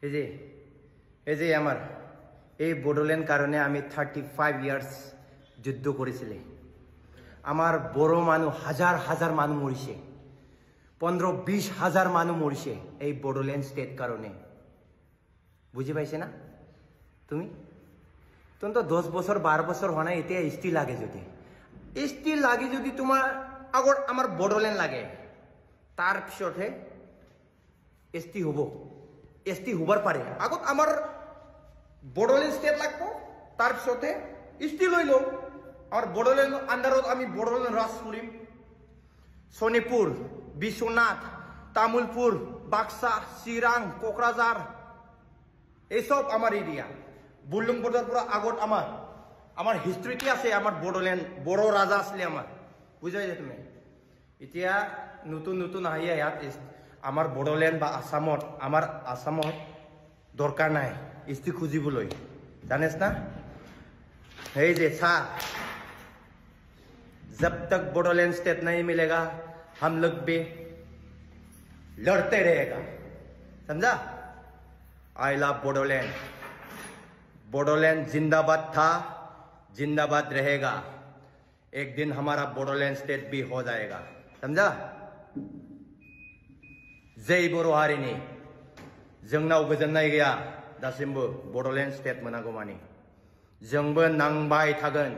এই যে আমার এই বড়োল্যান্ড কারণে আমি 35 ইয়ার্স যুদ্ধ করেছিলে আমার বড় মানুষ হাজার হাজার মানুষ মরিছে 15-20 হাজার মানুষ মরিছে এই বড়োল্যান্ড স্টেট কারণে বুঝি পাইছে না তুমি তুমি তো 10 বছর 12 বছর হয় না এতিয়া এসটি লাগে যদি তোমার আগত আমার বড়োল্যান্ড লাগে তার পিছতহে এসটি হবার পারে আগত আমার বড়োল্যান্ড স্টেট লাগবো তার পিছতে এসটি লই লো আমার বড়োল্যান্ড আন্ডারত আমি বড়োল্যান্ড রাজ করিম শোনিতপুর বিশ্বনাথ তামুলপুর বাক্সা চিরাং কোকরাঝার এইসব আমার এরিয়া বুর্লুংবুর্গের পুরো আগত আমার হিস্ট্রিতে আছে আমার বড়োল্যান্ড বড় রাজা আসলে আমার বুঝাই যায় তুমি এতিয়া নতুন আহি ইয়াত আমার বড়োল্যান্ড বা আসামত দরকার নাই ইস্তি খুঁজিবলৈ জানেছ না এই যে जब तक बॉडोलैंड स्टेट नहीं मिलेगा हम लोग भी लड़ते रहेगा समझा आई लव बॉडोलैंड जिंदाबाद था जिंदाबाद रहेगा एक दिन हमारा बॉडोलैंड स्टेट भी हो जाएगा समझा जय बर' हारिनि जोंनाव गोजोननाय गैया दासिमबो बॉडोलैंड स्टेट मोनागौमानि जोंबो नांबाय थागोन